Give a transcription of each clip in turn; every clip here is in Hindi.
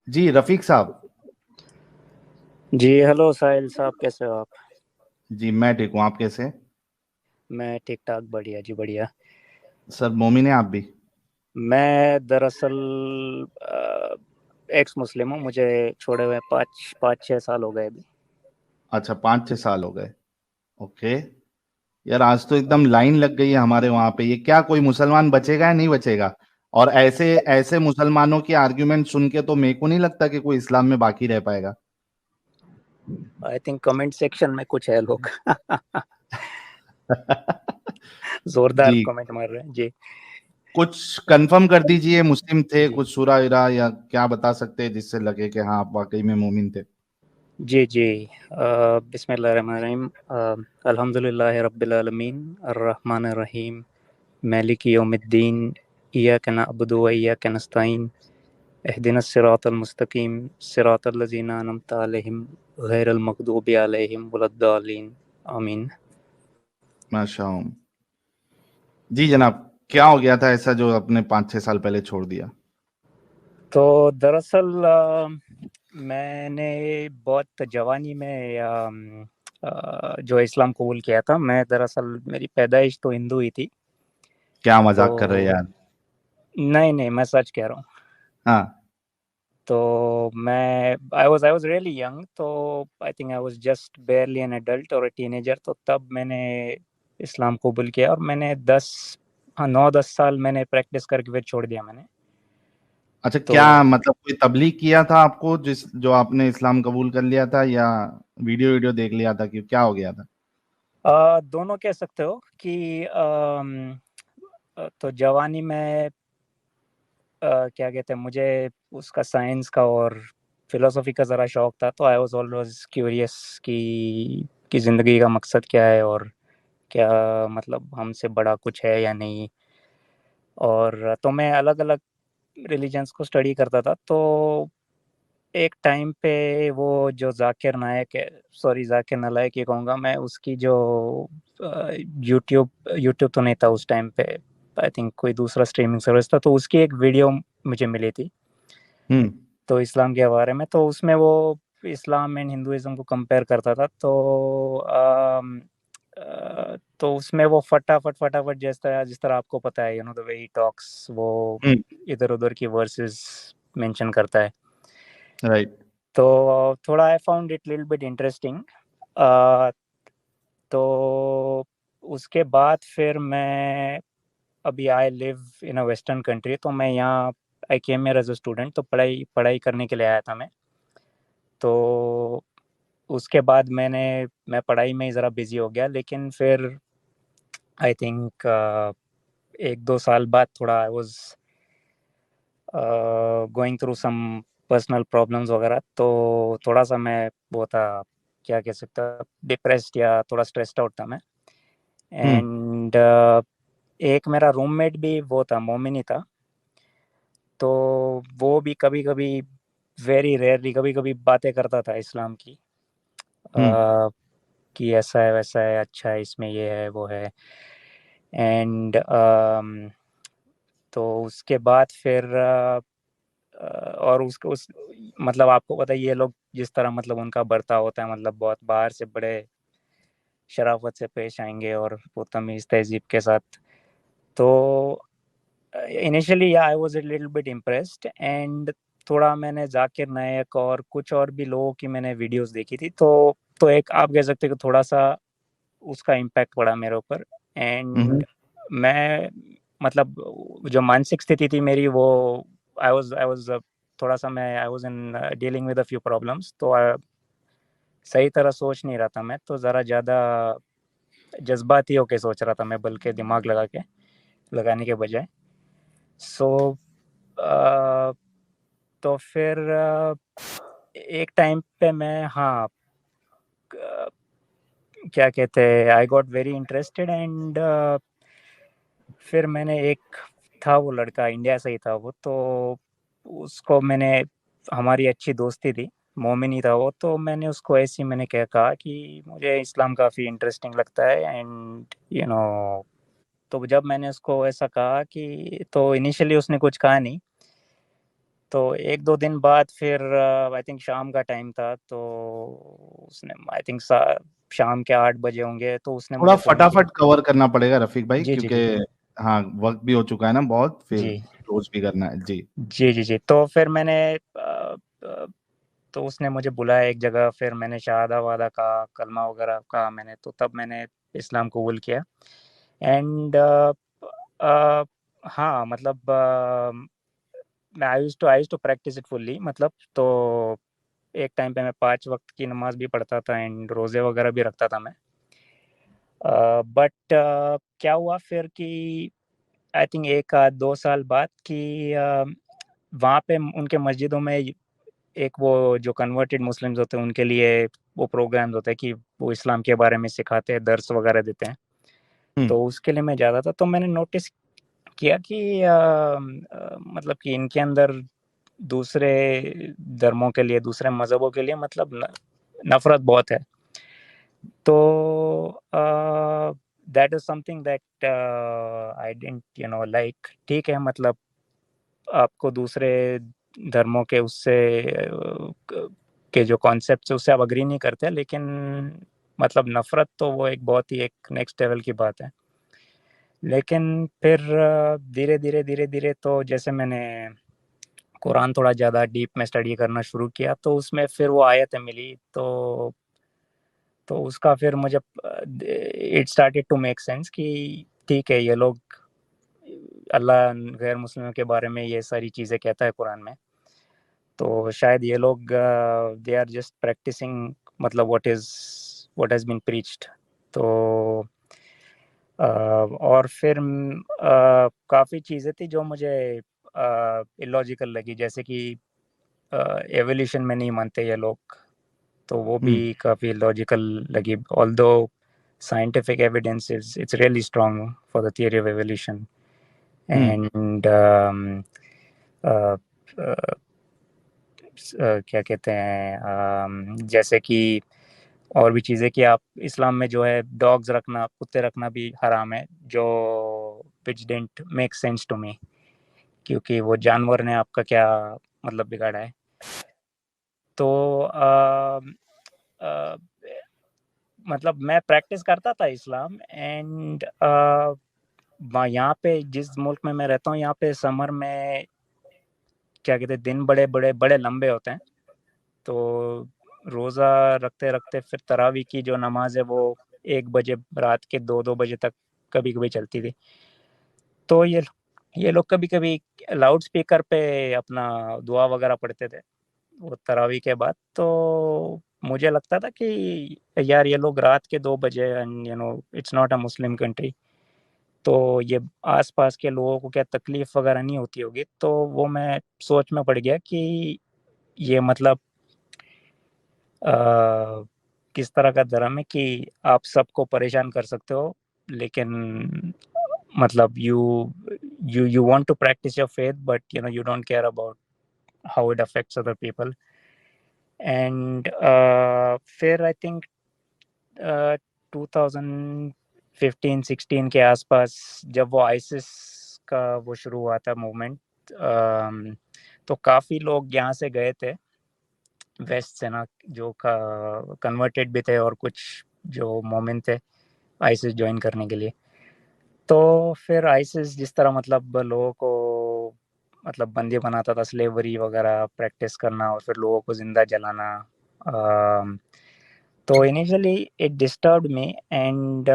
जी रफीक साहब। जी हेलो साहिल साहब, कैसे हो आप? जी मैं ठीक हूँ, आप कैसे हैं? मैं ठीक ठाक, बढ़िया जी बढ़िया। सर मोमिन है आप भी? मैं दरअसल एक्स मुस्लिम हूँ। मुझे छोड़े हुए पाँच पाँच छः साल हो गए अभी। अच्छा 5-6 साल हो गए। ओके। यार आज तो एकदम लाइन लग गई है हमारे वहां पे, ये क्या कोई मुसलमान बचेगा या नहीं बचेगा? और ऐसे ऐसे मुसलमानों की आर्ग्यूमेंट सुन के तो मेरे को नहीं लगता कि कोई इस्लाम में बाकी रह पाएगा। आई थिंक कमेंट सेक्शन में कुछ है लोग जोरदार जी। कमेंट मार रहे हैं जी। कुछ कंफर्म कर दीजिए, मुस्लिम थे, कुछ सूरा वीरा या क्या बता सकते हैं जिससे लगे कि हाँ आप वाकई में मोमिन थे? जी जी। बिस्मिल्लाहिर्रहमानिर्रहीम। अल्हम्दुलिल्लाहि रब्बिल आलमीन अर्रहमानिर रहीम मालिकी यौमिद्दीन इय्याका नअबुदु व इय्याका नस्तईन इहदिनस सिरातल मुस्तकीम सिरातल लज़ीना अनअमता अलैहिम गैरल मग़दूबि अलैहिम वलद्दालिन। आमीन। माशाअल्लाह। जी जनाब, क्या हो गया था ऐसा जो आपने 5-6 साल पहले छोड़ दिया? तो दरअसल मैंने बहुत जवानी में जो इस्लाम कबूल किया था। मैं दरअसल मेरी पैदाइश तो हिंदू ही थी। क्या तो मजाक कर रहे हैं यार। नहीं नहीं, मैं सच कह रहा हूँ। हाँ। तो मैं आई वाज रियली यंग। तो I think I was just barely an adult और अ टीनेजर। तो तब मैंने इस्लाम कबूल किया और मैंने 9-10 साल मैंने प्रैक्टिस करके फिर छोड़ दिया मैंने। अच्छा, तो क्या मतलब कोई तबलीग किया था आपको जिस जो आपने इस्लाम कबूल कर लिया था, या वीडियो वीडियो देख लिया था, कि क्या हो गया था? दोनों कह सकते हो कि तो जवानी में क्या कहते हैं, मुझे उसका साइंस का और फिलोसफी का ज़रा शौक था। तो आई वाज ऑलवेज क्यूरियस कि ज़िंदगी का मकसद क्या है और क्या मतलब हमसे बड़ा कुछ है या नहीं। और तो मैं अलग अलग रिलीजन्स को स्टडी करता था। तो एक टाइम पे वो जो जाकिर नायक है, सॉरी जाकिर नालायक ही कहूँगा मैं, उसकी जो यूट्यूब यूट्यूब तो नहीं था उस टाइम पे, आई थिंक कोई दूसरा स्ट्रीमिंग सर्विस था। तो उसकी एक वीडियो मुझे मिली थी हम्म। तो इस्लाम के बारे में। तो उसमें वो इस्लाम एंड हिंदुइज्म को कंपेयर करता था। तो उसमें वो फटाफट फटाफट जिस तरह आपको पता है, द वे ही टॉक्स, वो हम्म। इधर उधर की वर्सेस मेंशन करता है। राइट। तो थोड़ा I found it little bit interesting. तो उसके बाद फिर मैं अभी I live in a western country. तो मैं यहाँ I came here as a student. तो पढ़ाई पढ़ाई करने के लिए आया था मैं। तो उसके बाद मैं पढ़ाई में ही ज़रा बिजी हो गया। लेकिन फिर आई थिंक 1-2 साल बाद थोड़ा I was going through some personal problems वगैरह। तो थोड़ा सा मैं वो था, क्या कह सकता, डिप्रेस्ड या थोड़ा स्ट्रेस्ड आउट था मैं। हम्म। एंड एक मेरा रूममेट भी वो था, मोमिन ही था। तो वो भी कभी कभी, वेरी रेयरली, कभी कभी बातें करता था इस्लाम की। हम्म। अ, कि ऐसा है वैसा है, अच्छा है, इसमें ये है वो है। एंड तो उसके बाद फिर और उस मतलब आपको पता है ये लोग जिस तरह मतलब उनका बर्ताव होता है, मतलब बहुत बाहर से बड़े शराफत से पेश आएंगे और वो तमीज़ तहजीब के साथ। तो initially I was a little bit impressed. And थोड़ा मैंने जाकिर नायक और कुछ और भी लोगों की मैंने वीडियोस देखी थी। तो एक आप कह सकते हो कि थोड़ा सा उसका इम्पैक्ट पड़ा मेरे ऊपर। हम्म। एंड मैं मतलब जो मानसिक स्थिति थी मेरी, वो आई वाज थोड़ा सा, मैं I was in dealing with a few problems. तो सही तरह सोच नहीं रहा था मैं। तो ज़रा ज़्यादा जज्बाती होके सोच रहा था मैं, बल्कि दिमाग लगाने के बजाय। सो तो फिर एक टाइम पे मैं, हाँ, क्या कहते हैं, I got very interested. And फिर मैंने एक था वो लड़का, इंडिया से ही था वो। तो उसको मैंने, हमारी अच्छी दोस्ती थी, मोमिन ही था वो। तो मैंने उसको ऐसे ही मैंने क्या कहा कि मुझे इस्लाम काफ़ी इंटरेस्टिंग लगता है एंड तो जब मैंने उसको ऐसा कहा कि, तो इनिशियली उसने कुछ कहा नहीं। तो 1-2 दिन बाद फिर आई थिंक शाम का टाइम था, तो उसने आई थिंक शाम के 8 बजे होंगे, तो उसने थोड़ा मुझे फ़ोन किया। फटाफट कवर करना पड़ेगा रफीक भाई, जी, जी, क्योंकि जी। हाँ वक्त भी हो चुका है ना बहुत, फिर जी। क्लोज भी करना है जी। जी, जी, जी। तो फिर मैंने अ, तो उसने मुझे बुलाया एक जगह, फिर मैंने शहादा-वहादा कहा, कलमा वगैरह कहा मैंने, तो तब मैंने इस्लाम कबूल किया। एंड अ, हाँ, मतलब I used to practise it fully, मतलब तो एक टाइम पे मैं 5 वक़्त की नमाज़ भी पढ़ता था एंड रोज़े वगैरह भी रखता था मैं। बट क्या हुआ फिर कि आई थिंक 1 आध 2 साल बाद कि वहाँ पे उनके मस्जिदों में एक वो जो कन्वर्टेड मुस्लिम्स होते हैं, उनके लिए वो प्रोग्राम्स होते हैं कि वो इस्लाम के बारे में सिखाते हैं, दर्स वगैरह देते हैं। हम्म। तो उसके लिए मैं जाता था, तो मैंने नोटिस किया कि मतलब कि इनके अंदर दूसरे धर्मों के लिए, दूसरे मज़हबों के लिए मतलब नफ़रत बहुत है। तो that is something that I didn't like. ठीक है, मतलब आपको दूसरे धर्मों के उससे के जो कॉन्सेप्ट है उससे आप अग्री नहीं करते, लेकिन मतलब नफरत तो वो एक बहुत ही एक नेक्स्ट लेवल की बात है। लेकिन फिर धीरे धीरे तो जैसे मैंने कुरान थोड़ा ज़्यादा डीप में स्टडी करना शुरू किया, तो उसमें फिर वो आयतें मिली, तो उसका फिर मुझे it started to make sense कि ठीक है, ये लोग अल्लाह गैर मुस्लिमों के बारे में ये सारी चीज़ें कहता है कुरान में, तो शायद ये लोग दे आर जस्ट प्रैक्टिसिंग मतलब व्हाट हैज़ बीन प्रीच्ड। तो और फिर काफ़ी चीज़ें थी जो मुझे इलॉजिकल लगी, जैसे कि एवोल्यूशन में नहीं मानते ये लोग, तो वो भी हम्म। काफ़ी इलॉजिकल लगी, although scientific evidence is it's really strong for the theory of evolution. Hmm. And uh, uh, क्या कहते हैं, जैसे कि और भी चीज़ें कि आप इस्लाम में जो है डॉग्स रखना, कुत्ते रखना भी हराम है, जो which didn't make sense to me, क्योंकि वो जानवर ने आपका क्या मतलब बिगाड़ा है। तो अ, मतलब मैं प्रैक्टिस करता था इस्लाम एंड यहाँ पे जिस मुल्क में मैं रहता हूँ, यहाँ पे समर में क्या कहते हैं, दिन बड़े लंबे होते हैं, तो रोज़ा रखते-रखते फिर तरावी की जो नमाज़ है वो 1 बजे रात के 2-2 बजे तक कभी-कभी चलती थी। तो ये लोग कभी-कभी लाउड स्पीकर पे अपना दुआ वगैरह पढ़ते थे, वो तरावी के बाद। तो मुझे लगता था कि यार ये लोग रात के 2 बजे and it's not a Muslim country, तो ये आस-पास के लोगों को क्या तकलीफ़ वगैरह नहीं होती होगी? तो वो मैं सोच में पड़ गया कि ये मतलब अ, किस तरह का धर्म है कि आप सबको परेशान कर सकते हो, लेकिन मतलब you want to practise your faith, but you don't care about how it affects other people. And फिर आई थिंक 2015-16 के आसपास जब वो आईसिस का वो शुरू हुआ था मूवमेंट, तो काफ़ी लोग यहाँ से गए थे वेस्ट से ना, जो कन्वर्टेड भी थे और कुछ जो मोमिन थे आईसिस ज्वाइन करने के लिए। तो फिर आईसिस जिस तरह मतलब लोगों को मतलब बंदी बनाता था, स्लेवरी वगैरह प्रैक्टिस करना और फिर लोगों को जिंदा जलाना, तो initially it disturbed me and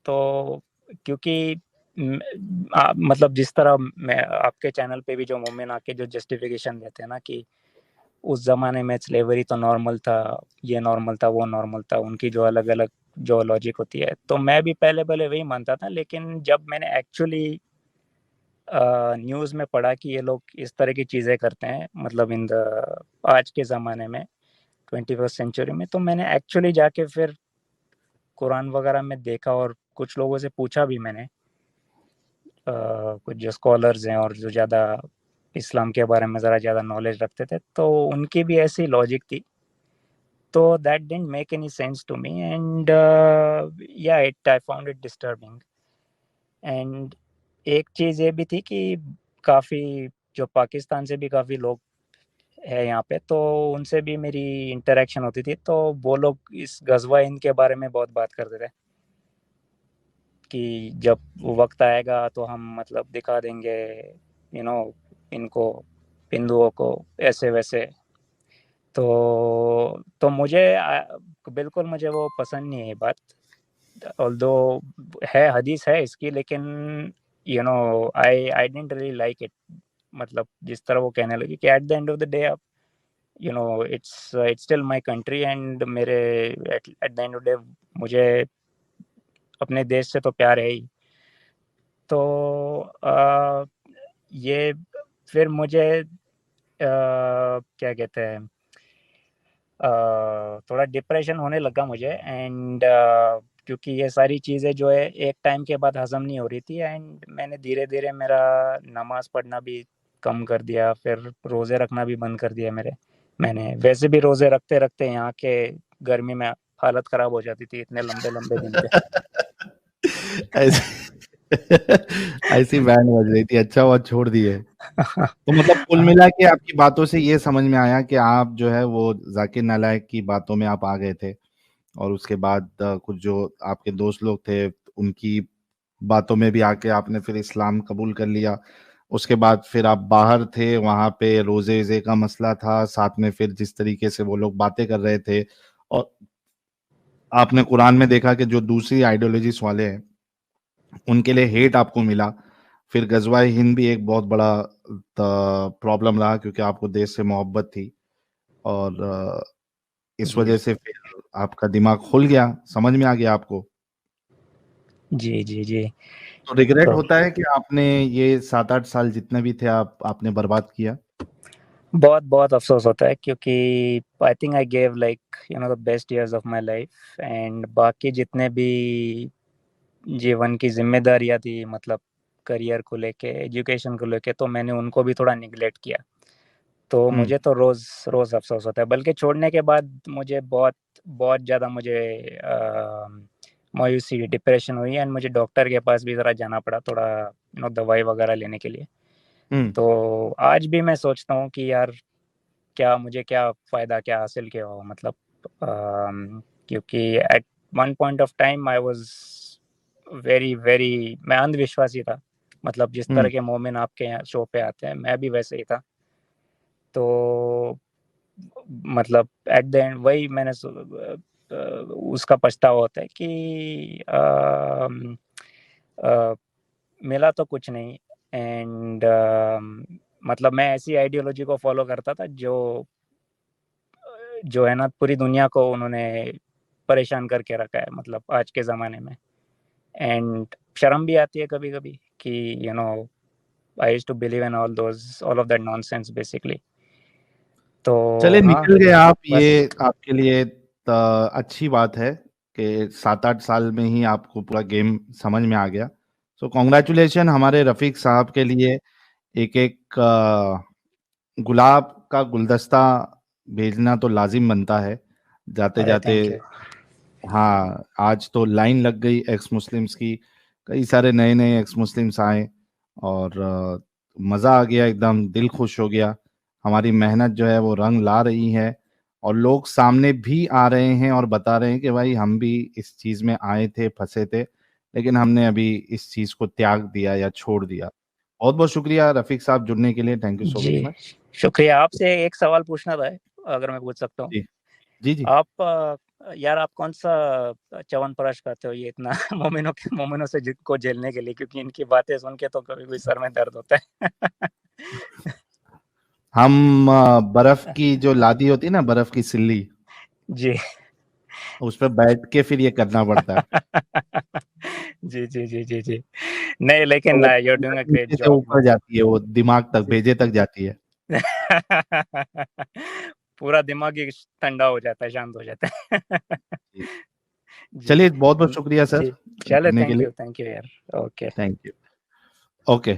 तो क्योंकि मतलब जिस तरह मैं आपके चैनल पे भी जो मोमिन आके जो जस्टिफिकेशन देते हैं ना कि उस ज़माने में स्लेवरी तो नॉर्मल था, ये नॉर्मल था, वो नॉर्मल था, उनकी जो अलग-अलग जो लॉजिक होती है। तो मैं भी पहले-पहले वही मानता था, लेकिन जब मैंने एक्चुअली न्यूज़ में पढ़ा कि ये लोग इस तरह की चीज़ें करते हैं, मतलब आज के ज़माने में 21st सेंचुरी में, तो मैंने एक्चुअली जाके फिर कुरान वगैरह में देखा और कुछ लोगों से पूछा भी मैंने, कुछ जो स्कॉलर्स हैं और जो ज़्यादा इस्लाम के बारे में ज़रा ज़्यादा नॉलेज रखते थे, तो उनकी भी ऐसी लॉजिक थी। तो that didn't make any sense to me and yeah it I found it disturbing. And एक चीज़ ये भी थी कि काफ़ी जो पाकिस्तान से भी काफ़ी लोग है यहाँ पे, तो उनसे भी मेरी इंटरेक्शन होती थी, तो वो लोग इस गज़वा हिंद के बारे में बहुत बात करते थे कि जब वो वक्त आएगा तो हम मतलब दिखा देंगे इनको, हिंदुओं को ऐसे वैसे। तो मुझे बिल्कुल मुझे वो पसंद नहीं है ये बात, ऑल्दो है हदीस है इसकी, लेकिन I didn't really like it. मतलब जिस तरह वो कहने लगी कि at the end of the day आप it's still my country, and मेरे at the end of the day मुझे अपने देश से तो प्यार है ही। तो ये फिर मुझे क्या कहते हैं, थोड़ा डिप्रेशन होने लगा मुझे, एंड क्योंकि ये सारी चीज़ें जो है एक टाइम के बाद हजम नहीं हो रही थी, एंड मैंने धीरे धीरे मेरा नमाज पढ़ना भी कम कर दिया, फिर रोज़े रखना भी बंद कर दिया मैंने वैसे भी रोज़े रखते रखते यहाँ के गर्मी में हालत ख़राब हो जाती थी, इतने लंबे लंबे दिन पे। ऐसी बैंड बज रही थी, अच्छा हुआ छोड़ दिए। तो मतलब कुल मिला के आपकी बातों से ये समझ में आया कि आप जो है वो जाकिर नालायक की बातों में आप आ गए थे, और उसके बाद कुछ जो आपके दोस्त लोग थे उनकी बातों में भी आके आपने फिर इस्लाम कबूल कर लिया। उसके बाद फिर आप बाहर थे, वहां पे रोजे वोजे का मसला था, साथ में फिर जिस तरीके से वो लोग बातें कर रहे थे, और आपने कुरान में देखा कि जो दूसरी आइडियोलॉजीज वाले हैं उनके लिए हेट आपको मिला। फिर गजवा हिंद भी एक बहुत बड़ा प्रॉब्लम रहा, क्योंकि आपको देश से मोहब्बत थी, और इस जी वजह से फिर आपका दिमाग खुल गया, समझ में आ गया आपको। जी जी जी। तो रिग्रेट तो होता है कि आपने ये 7-8 साल जितने भी थे आपने बर्बाद किया। बहुत बहुत अफसोस होता है, क्योंकि आई think I gave like the best years of my life, and बाकी जितने भी जीवन की जिम्मेदारियां थी, मतलब करियर को लेके, एजुकेशन को लेके, तो मैंने उनको भी थोड़ा निगलेक्ट किया। तो मुझे तो रोज़ रोज़ अफसोस होता है, बल्कि छोड़ने के बाद मुझे बहुत बहुत ज़्यादा मुझे मायूसी, डिप्रेशन हुई, एंड मुझे डॉक्टर के पास भी ज़रा जाना पड़ा, थोड़ा दवाई वगैरह लेने के लिए। तो आज भी मैं सोचता हूँ कि यार मुझे क्या फ़ायदा, क्या हासिल किया हो, मतलब क्योंकि at one point of time I was very very, मैं अंधविश्वासी था। मतलब जिस तरह के मोमिन आपके यहाँ शो पे आते हैं, मैं भी वैसे ही था। तो मतलब एट द एंड वही मैंने उसका पछतावा होता है कि मिला तो कुछ नहीं, एंड मतलब मैं ऐसी आइडियोलॉजी को फॉलो करता था जो है ना, पूरी दुनिया को उन्होंने परेशान करके रखा है, मतलब आज के ज़माने में। एंड शर्म भी आती है कभी कभी कि I used to believe in all of that nonsense basically. तो चले हाँ, निकल गए आप, बस। ये आपके लिए अच्छी बात है कि 7-8 साल में ही आपको पूरा गेम समझ में आ गया। सो कॉन्ग्रेचुलेशन हमारे रफीक साहब के लिए। एक एक गुलाब का गुलदस्ता भेजना तो लाजिम बनता है जाते अरे जाते। Thank you. हाँ, आज तो लाइन लग गई एक्स मुस्लिम्स की, कई सारे नए नए एक्स मुस्लिम्स आए, और मज़ा आ गया, एकदम दिल खुश हो गया। हमारी मेहनत जो है वो रंग ला रही है, और लोग सामने भी आ रहे हैं और बता रहे हैं कि भाई हम भी इस चीज़ में आए थे, फंसे थे, लेकिन हमने अभी इस चीज़ को त्याग दिया या छोड़ दिया। बहुत बहुत शुक्रिया रफीक साहब जुड़ने के लिए, थैंक यू सो वेरी जी, मच। शुक्रिया। आपसे एक सवाल पूछना था, अगर मैं पूछ सकता हूँ। जी जी जी। आप यार आप कौन सा च्यवनप्राश खाते हो ये इतना मोमिनों से को झेलने के लिए, क्योंकि इनकी बातें सुन के तो कभी कोई सर में दर्द होता है। हम बर्फ की जो लादी होती है ना, बर्फ की सिल्ली, जी। उस पर बैठ के फिर ये करना पड़ता है। जी जी जी जी जी। नहीं, तो लेकिन वो you are doing a great नीचे से जॉब, ऊपर मतलब। जाती है, वो दिमाग तक, जी। भेजे तक जाती है। पूरा दिमाग ही ठंडा हो जाता है, शांत हो जाता है। जी। जी चलिए, बहुत बहुत शुक्रिया सर जी। चलो, जुड़ने के लिए। थैंक यू यार। ओके। Thank you. ओके।